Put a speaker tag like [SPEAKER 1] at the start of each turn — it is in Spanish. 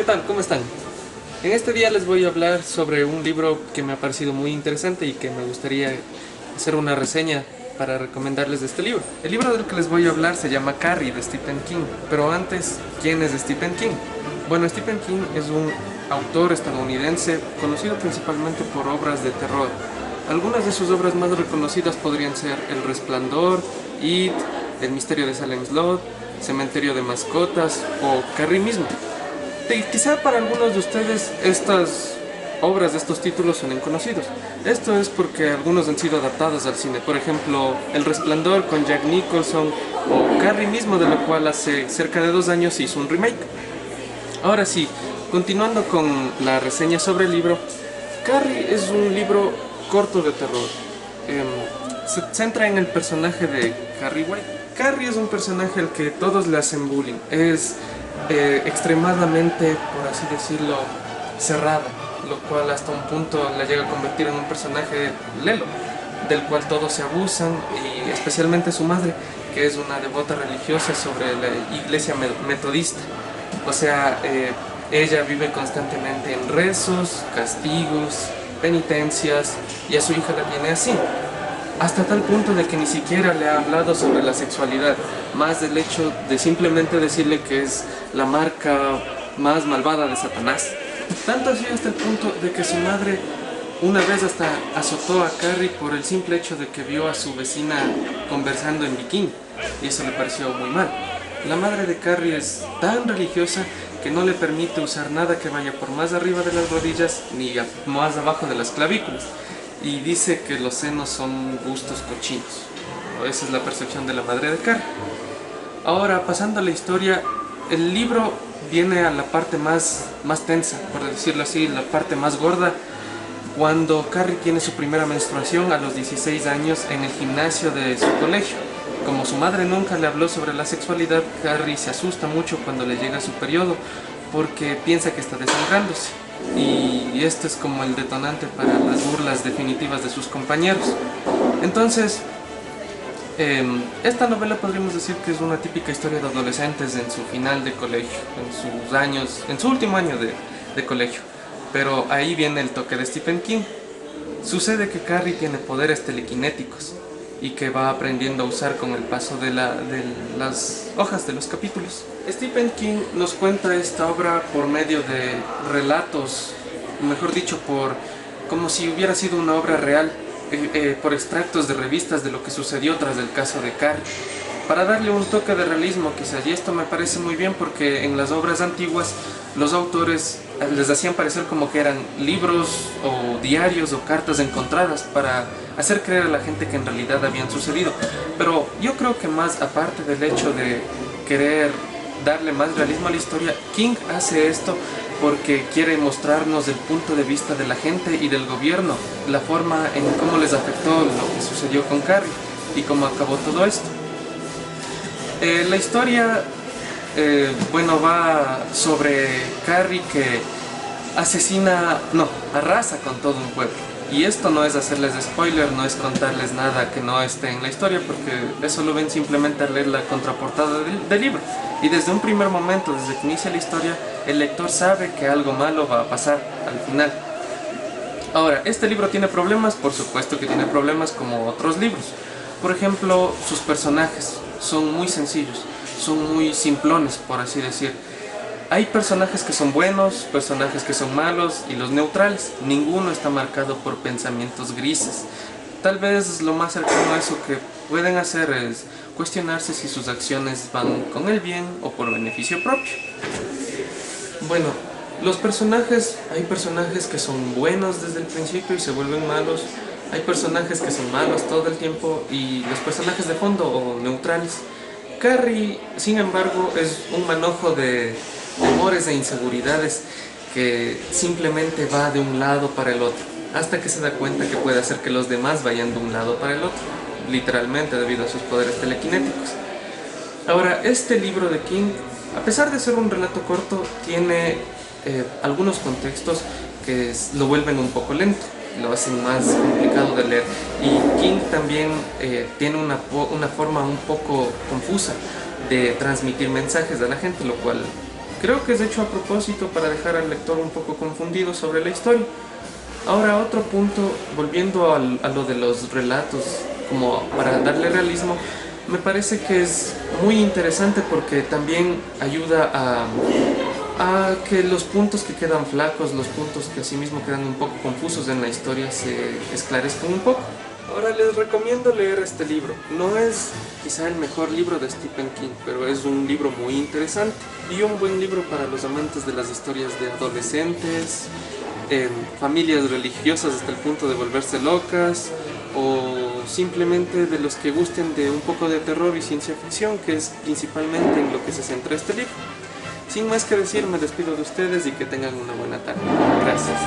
[SPEAKER 1] tal? ¿Cómo están? En este día les voy a hablar sobre un libro que me ha parecido muy interesante y que me gustaría hacer una reseña para recomendarles de este libro. El libro del que les voy a hablar se llama Carrie, de Stephen King. Pero antes, ¿quién es Stephen King? Bueno, Stephen King es un autor estadounidense conocido principalmente por obras de terror. Algunas de sus obras más reconocidas podrían ser El Resplandor, It, El Misterio de Salem Slot, Cementerio de Mascotas o Carrie mismo. Quizá para algunos de ustedes estas obras de estos títulos son conocidos. Esto es porque algunos han sido adaptados al cine. Por ejemplo, El Resplandor con Jack Nicholson o Carrie mismo, de lo cual hace cerca de 2 años hizo un remake. Ahora sí, continuando con la reseña sobre el libro, Carrie es un libro corto de terror. Se centra en el personaje de Carrie White. Carrie es un personaje al que todos le hacen bullying. Es extremadamente, por así decirlo, cerrada, lo cual hasta un punto la llega a convertir en un personaje lelo, del cual todos se abusan, y especialmente su madre, que es una devota religiosa sobre la iglesia metodista. O sea, ella vive constantemente en rezos, castigos, penitencias, y a su hija la tiene así. Hasta tal punto de que ni siquiera le ha hablado sobre la sexualidad, más del hecho de simplemente decirle que es la marca más malvada de Satanás. Tanto así hasta el punto de que su madre una vez hasta azotó a Carrie por el simple hecho de que vio a su vecina conversando en bikini, y eso le pareció muy mal. La madre de Carrie es tan religiosa que no le permite usar nada que vaya por más arriba de las rodillas ni más abajo de las clavículas. Y dice que los senos son gustos cochinos. Esa es la percepción de la madre de Carrie. Ahora, pasando a la historia, el libro viene a la parte más tensa, por decirlo así, la parte más gorda, cuando Carrie tiene su primera menstruación a los 16 años en el gimnasio de su colegio. Como su madre nunca le habló sobre la sexualidad, Carrie se asusta mucho cuando le llega su periodo porque piensa que está desangrándose. Y esto es como el detonante para las burlas definitivas de sus compañeros. Entonces, esta novela podríamos decir que es una típica historia de adolescentes en su final de colegio, en su último año de colegio. Pero ahí viene el toque de Stephen King. Sucede que Carrie tiene poderes telequinéticos y que va aprendiendo a usar con el paso de las hojas de los capítulos. Stephen King nos cuenta esta obra por medio de relatos, mejor dicho, como si hubiera sido una obra real, por extractos de revistas de lo que sucedió tras el caso de Carrie, para darle un toque de realismo quizás. Y esto me parece muy bien porque en las obras antiguas los autores les hacían parecer como que eran libros o diarios o cartas encontradas para hacer creer a la gente que en realidad habían sucedido. Pero yo creo que más aparte del hecho de querer darle más realismo a la historia, King hace esto porque quiere mostrarnos el punto de vista de la gente y del gobierno, la forma en cómo les afectó lo que sucedió con Carrie y cómo acabó todo esto. La historia, va sobre Carrie que arrasa con todo un pueblo. Y esto no es hacerles spoiler, no es contarles nada que no esté en la historia, porque eso lo ven simplemente al leer la contraportada del libro. Y desde un primer momento, desde que inicia la historia, el lector sabe que algo malo va a pasar al final. Ahora, ¿este libro tiene problemas? Por supuesto que tiene problemas como otros libros. Por ejemplo, sus personajes son muy sencillos, son muy simplones, por así decir. Hay personajes que son buenos, personajes que son malos y los neutrales. Ninguno está marcado por pensamientos grises. Tal vez lo más cercano a eso que pueden hacer es cuestionarse si sus acciones van con el bien o por beneficio propio. Bueno, hay personajes que son buenos desde el principio y se vuelven malos. Hay personajes que son malos todo el tiempo y los personajes de fondo o neutrales. Carrie, sin embargo, es un manojo de temores e inseguridades que simplemente va de un lado para el otro, hasta que se da cuenta que puede hacer que los demás vayan de un lado para el otro, literalmente debido a sus poderes telequinéticos. Ahora, este libro de King, a pesar de ser un relato corto, tiene algunos contextos que lo vuelven un poco lento, lo hacen más complicado de leer. Y King también tiene una forma un poco confusa de transmitir mensajes a la gente, lo cual Creo que es hecho a propósito para dejar al lector un poco confundido sobre la historia. Ahora otro punto, volviendo a lo de los relatos, como para darle realismo, me parece que es muy interesante porque también ayuda a que los puntos que quedan flacos, los puntos que asimismo quedan un poco confusos en la historia se esclarezcan un poco. Ahora les recomiendo leer este libro. No es quizá el mejor libro de Stephen King, pero es un libro muy interesante y un buen libro para los amantes de las historias de adolescentes, familias religiosas hasta el punto de volverse locas, o simplemente de los que gusten de un poco de terror y ciencia ficción, que es principalmente en lo que se centra este libro. Sin más que decir, me despido de ustedes y que tengan una buena tarde. Gracias.